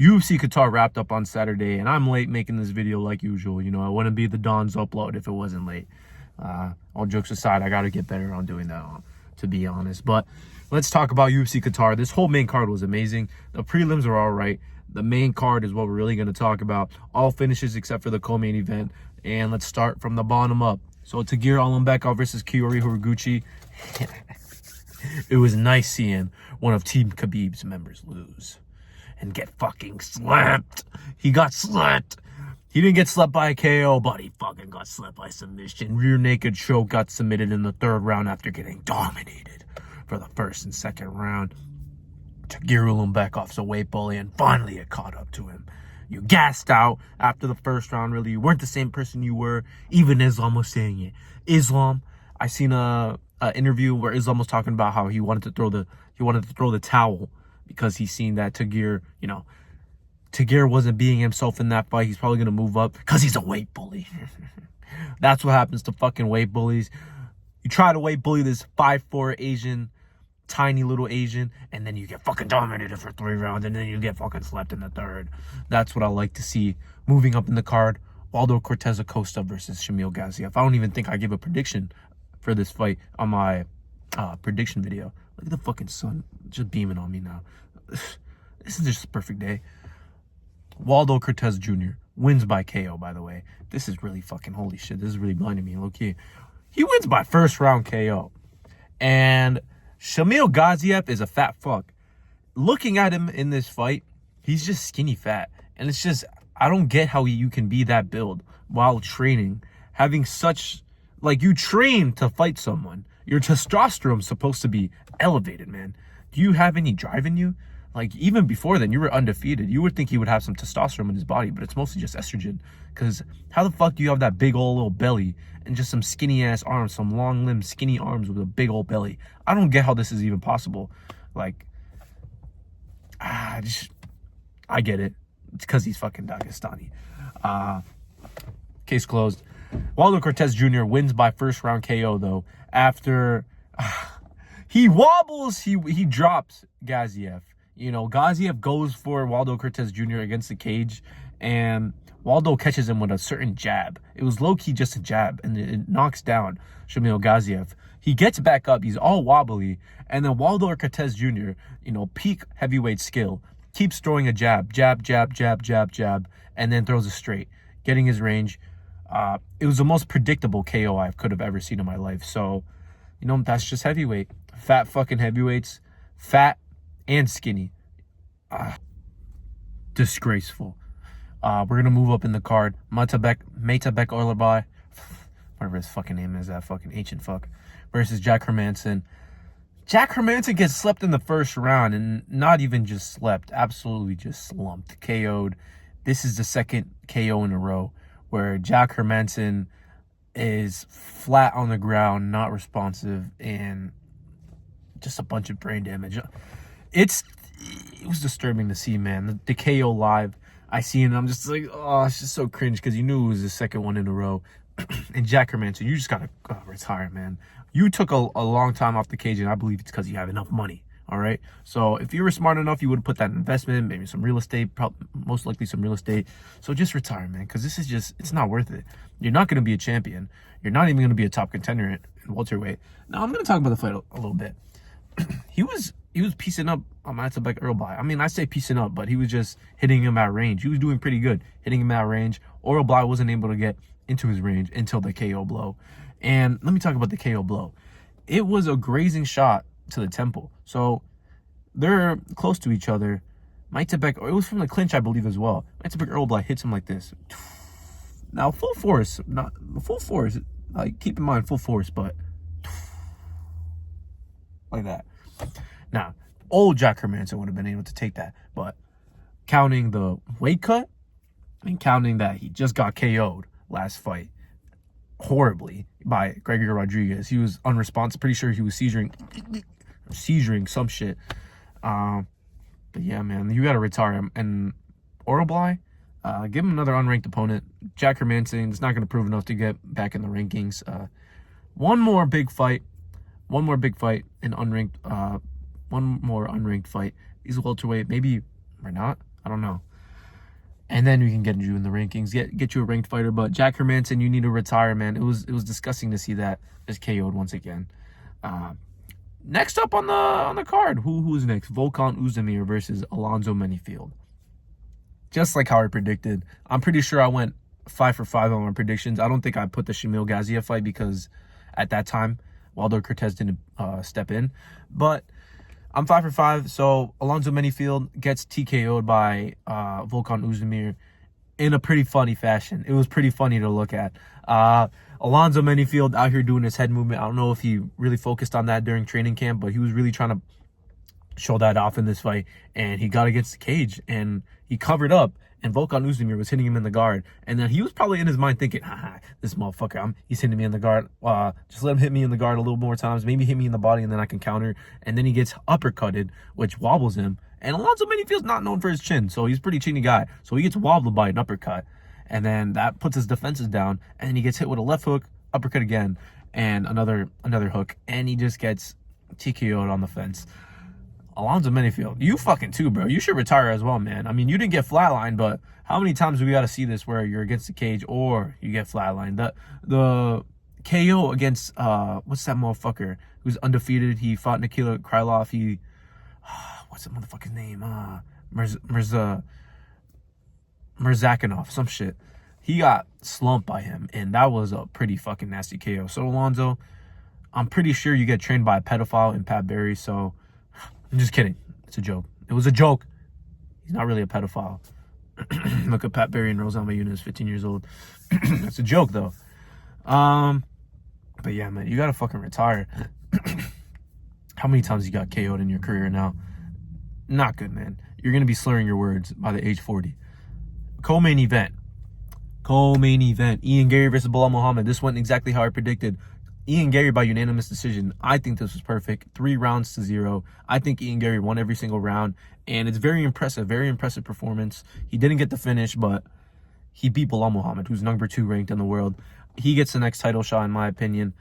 UFC Qatar wrapped up on Saturday, and I'm late making this video like usual. You know, I wouldn't be the Don's upload if it wasn't late. All jokes aside, I got to get better on doing that, to be honest. But let's talk about UFC Qatar. This whole main card was amazing. The prelims are all right. The main card is what we're really going to talk about. All finishes except for the co-main event. And let's start from the bottom up. So Tagir Olumbekov versus Kiori Horiguchi. It was nice seeing one of Team Khabib's members lose and get fucking slapped. He got slapped. He didn't get slapped by a KO, but he fucking got slapped by submission. Rear naked choke, got submitted in the third round after getting dominated for the first and second round. Tagir Ulumbekov's a weight bully, and finally it caught up to him. You gassed out after the first round, really. You weren't the same person you were. Even Islam was saying it. Islam, I seen a interview where Islam was talking about how he wanted to throw the towel because he's seen that Tagir, Tagir wasn't being himself in that fight. He's probably going to move up because he's a weight bully. That's what happens to fucking weight bullies. You try to weight bully this 5'4" Asian, tiny little Asian, and then you get fucking dominated for 3 rounds, and then you get fucking slapped in the third. That's what I like to see. Moving up in the card, Waldo Cortez Acosta versus Shamil Gaziev. I don't even think I gave a prediction for this fight on my prediction video. Look at the fucking sun just beaming on me now. This is just a perfect day. Waldo Cortez Jr. wins by KO, by the way. This is really fucking holy shit. This is really blinding me, low-key. He wins by first round KO. And Shamil Gaziev is a fat fuck. Looking at him in this fight, he's just skinny fat. And it's just, I don't get how you can be that build while training. Having such, like, you train to fight someone. Your testosterone's supposed to be elevated, man. Do you have any drive in you? Like, even before then, you were undefeated. You would think he would have some testosterone in his body, but it's mostly just estrogen. Because how the fuck do you have that big old little belly and just some skinny-ass arms, some long-limbed skinny arms with a big old belly? I don't get how this is even possible. Like, I get it. It's because he's fucking Dagestani. Case closed. Waldo Cortez Jr. wins by first round KO, though, after he wobbles, he drops Gaziev. Gaziev goes for Waldo Cortez Jr. against the cage, and Waldo catches him with a certain jab. It was low-key just a jab, and it knocks down Shamil Gaziev. He gets back up, he's all wobbly, and then Waldo Cortez Jr., peak heavyweight skill, keeps throwing a jab, jab, jab, jab, jab, jab, and then throws a straight, getting his range. It was the most predictable KO I could have ever seen in my life. So, that's just heavyweight. Fat fucking heavyweights. Fat and skinny. Disgraceful. We're going to move up in the card. Matabek Orlabai, whatever his fucking name is, that fucking ancient fuck, versus Jack Hermanson. Jack Hermanson gets slept in the first round, and not even just slept, absolutely just slumped, KO'd. This is the second KO in a row where Jack Hermanson is flat on the ground, not responsive, and just a bunch of brain damage. It was disturbing to see, man. The KO live, I see it, and I'm just like, oh, it's just so cringe because you knew it was the second one in a row. And Jack Hermanson, you just gotta retire, man. You took a long time off the cage, and I believe it's because you have enough money. All right. So if you were smart enough, you would have put that in investment, maybe some real estate, most likely some real estate. So just retire, man, because this is just, it's not worth it. You're not going to be a champion. You're not even going to be a top contender in welterweight. Now I'm going to talk about the fight a little bit. He was piecing up Matabek Orlabai. I mean, I say piecing up, but he was just hitting him at range. He was doing pretty good, hitting him at range. Orlabai wasn't able to get into his range until the KO blow. And let me talk about the KO blow. It was a grazing shot to the temple. So they're close to each other. Matabek, it was from the clinch, I believe, as well. Matabek Orlabai hits him like this. Now, full force, like, keep in mind, full force, but like that. Now, old Jack Hermanson would have been able to take that, but counting the weight cut and counting that he just got KO'd last fight horribly by Gregory Rodriguez. He was unresponsive. Pretty sure he was seizuring some shit. But yeah, man, you got to retire him. And Orlabai, give him another unranked opponent. Jack Hermanson is not going to prove enough to get back in the rankings. One more big fight in unranked. One more unranked fight. He's a welterweight, maybe or not. I don't know. and then we can get you in the rankings, get you a ranked fighter. But Jack Hermanson, you need to retire, man. It was disgusting to see that just KO'd once again. Next up on the card, who's next? Volkan Oezdemir versus Alonzo Menifield. Just like how I predicted. I'm pretty sure I went 5 for 5 on my predictions. I don't think I put the Shamil Gaziev fight because at that time Waldo Cortez didn't step in, but I'm 5 for 5. So Alonzo Menifield gets TKO'd by Volkan Oezdemir in a pretty funny fashion. It was pretty funny to look at. Alonzo Menifield out here doing his head movement. I don't know if he really focused on that during training camp, but he was really trying to show that off in this fight. And he got against the cage and he covered up. And Volkan Oezdemir was hitting him in the guard. And then he was probably in his mind thinking, haha, this motherfucker, he's hitting me in the guard. Just let him hit me in the guard a little more times. Maybe hit me in the body and then I can counter. And then he gets uppercutted, which wobbles him. And Alonzo Menifield's not known for his chin, so he's a pretty chinny guy. So he gets wobbled by an uppercut. And then that puts his defenses down. And then he gets hit with a left hook, uppercut again, and another hook. And he just gets TKO'd on the fence. Alonzo Menifield, you fucking too, bro. You should retire as well, man. I mean, you didn't get flatlined, but how many times do we got to see this where you're against the cage or you get flatlined? The KO against, what's that motherfucker who's undefeated? He fought Nikita Krylov. What's that motherfucker's name? Murzakanov, some shit. He got slumped by him, and that was a pretty fucking nasty KO. So, Alonzo, I'm pretty sure you get trained by a pedophile in Pat Barry, so I'm just kidding. It's a joke. It was a joke. He's not really a pedophile. Look at Pat Barry and Rosalma Yunus, 15 years old. It's a joke, though. But yeah, man, you gotta fucking retire. How many times you got KO'd in your career now? Not good, man. You're gonna be slurring your words by the age 40. Co-main event. Ian Gary versus Bilal Muhammad. This went exactly how I predicted. Ian Gary by unanimous decision. I think this was perfect. 3 rounds to 0. I think Ian Gary won every single round. And it's very impressive performance. He didn't get the finish, but he beat Bilal Muhammad, who's number 2 ranked in the world. He gets the next title shot, in my opinion.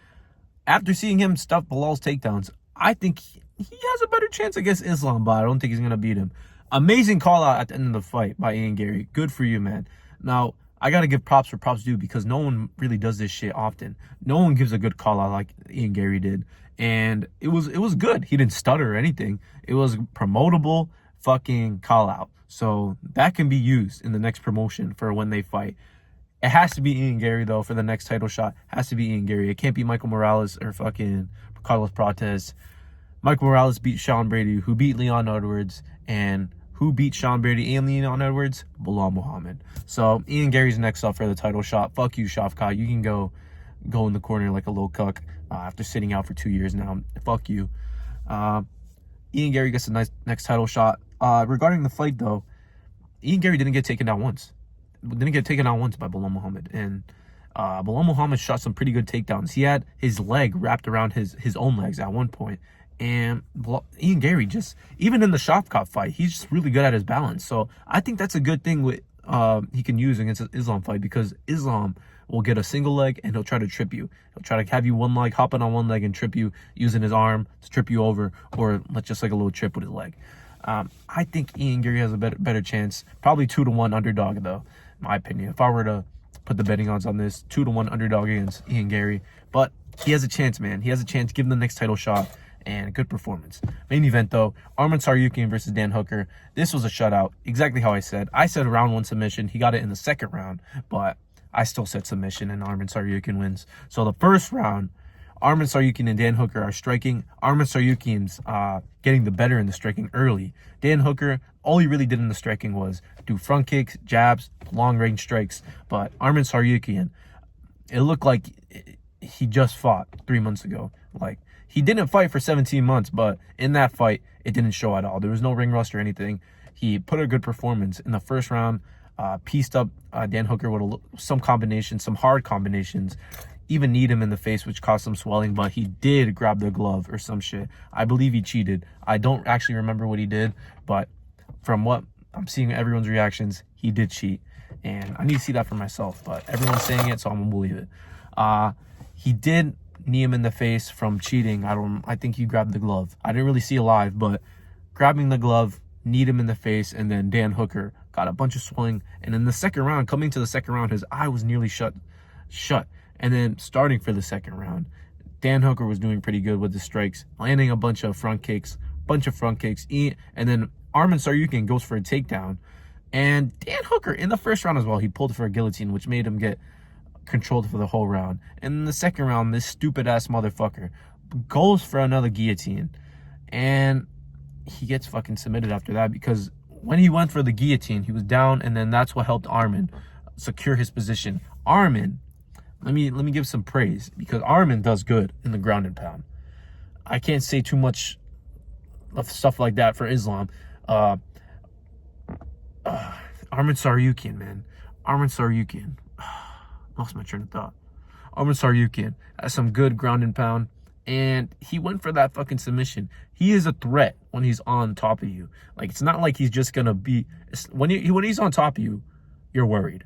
After seeing him stuff Bilal's takedowns, I think he has a better chance against Islam, but I don't think he's going to beat him. Amazing call out at the end of the fight by Ian Gary. Good for you, man. Now, I got to give props where props due because no one really does this shit often. No one gives a good call out like Ian Gary did. And it was good. He didn't stutter or anything. It was promotable fucking call out. So that can be used in the next promotion for when they fight. It has to be Ian Gary, though, for the next title shot. It has to be Ian Gary. It can't be Michael Morales or fucking Carlos Prates. Michael Morales beat Sean Brady, who beat Leon Edwards, and who beat Sean Brady and Leon Edwards? Bilal Muhammad. So Ian Gary's next up for the title shot. Fuck you, Shafkat. You can go in the corner like a little cuck after sitting out for 2 years now. Fuck you. Ian Gary gets a next title shot. Regarding the fight, though, Ian Gary didn't get taken down once. Didn't get taken out once by Bilal Muhammad. And Bilal Muhammad shot some pretty good takedowns. He had his leg wrapped around his own legs at one point. And Ian Gary just, even in the Shafkat fight, he's just really good at his balance. So I think that's a good thing with he can use against the Islam fight, because Islam will get a single leg and he'll try to trip you. He'll try to have you one leg, hopping on one leg and trip you, using his arm to trip you over, or just like a little trip with his leg. I think Ian Gary has a better chance. Probably 2-1 underdog, though, in my opinion. If I were to put the betting odds on this, 2-1 underdog against Ian Gary. But he has a chance, man. He has a chance. Give him the next title shot. And a good performance. Main event, though, Arman Tsarukyan versus Dan Hooker. This was a shutout, exactly how I said. I said round 1 submission. He got it in the second round, but I still said submission, and Arman Tsarukyan wins. So the first round, Arman Tsarukyan and Dan Hooker are striking. Arman Tsarukyan's getting the better in the striking early. Dan Hooker, all he really did in the striking was do front kicks, jabs, long-range strikes. But Arman Tsarukyan, it looked like he just fought 3 months ago. Like, he didn't fight for 17 months, but in that fight, it didn't show at all. There was no ring rust or anything. He put a good performance. In the first round, pieced up Dan Hooker with some combinations, some hard combinations, even kneed him in the face, which caused some swelling, but he did grab the glove or some shit. I believe he cheated. I don't actually remember what he did, but from what I'm seeing everyone's reactions, he did cheat. And I need to see that for myself, but everyone's saying it, so I'm gonna believe it. He did knee him in the face from cheating. I think he grabbed the glove. I didn't really see it live, but grabbing the glove, kneed him in the face, and then Dan Hooker got a bunch of swing. And in the second round, coming to the second round, his eye was nearly shut. And then starting for the second round, Dan Hooker was doing pretty good with the strikes, landing a bunch of front kicks, and then Arman Tsarukyan goes for a takedown. And Dan Hooker, in the first round as well, he pulled for a guillotine, which made him get controlled for the whole round. And in the second round, this stupid-ass motherfucker goes for another guillotine. And he gets fucking submitted after that, because when he went for the guillotine, he was down, and then that's what helped Arman secure his position. Arman, let me give some praise, because Arman does good in the ground and pound. I can't say too much of stuff like that for Islam. Arman Tsarukyan, man. Arman Tsarukyan. Lost my train of thought. Arman Tsarukyan has some good ground and pound, and he went for that fucking submission. He is a threat when he's on top of you. Like, it's not like he's just gonna be, when he's on top of you, you're worried.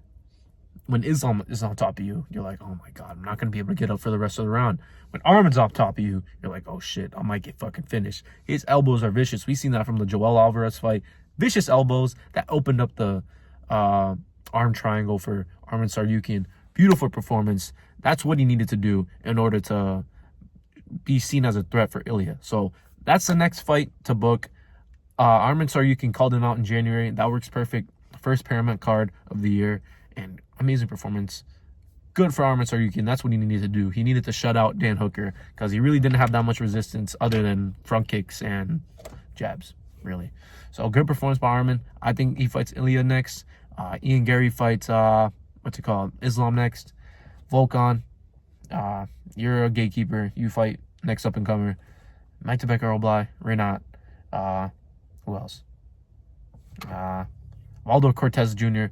When Islam is on top of you, you're like, oh my God, I'm not going to be able to get up for the rest of the round. When Arman's on top of you, you're like, oh shit, I might get fucking finished. His elbows are vicious. We've seen that from the Joel Alvarez fight. Vicious elbows that opened up the arm triangle for Arman Tsarukyan. Beautiful performance. That's what he needed to do in order to be seen as a threat for Ilya. So that's the next fight to book. Arman Tsarukyan called him out in January. That works perfect. First Paramount card of the year. And amazing performance. Good for Arman Tsarukyan. That's what he needed to do. He needed to shut out Dan Hooker, because he really didn't have that much resistance other than front kicks and jabs, really. So good performance by Arman. I think he fights Ilya next. Ian Gary fights, Islam next. Volkan, you're a gatekeeper. You fight next up and comer. Mike Tebek Oblai, Renat. Who else? Waldo Cortez Jr.,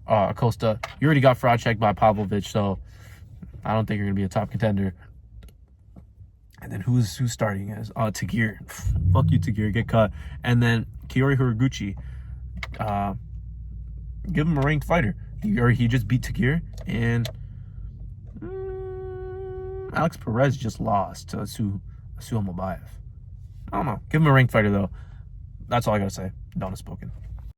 Acosta. You already got fraud checked by Pavlovich, so I don't think you're gonna be a top contender. And then who's starting as Tagir? Fuck you, Tagir, get cut. And then Kiori Horiguchi, give him a ranked fighter. He just beat Tagir, and Alex Perez just lost to Asu Amabayev. I don't know. Give him a ranked fighter though. That's all I gotta say. Donna spoken.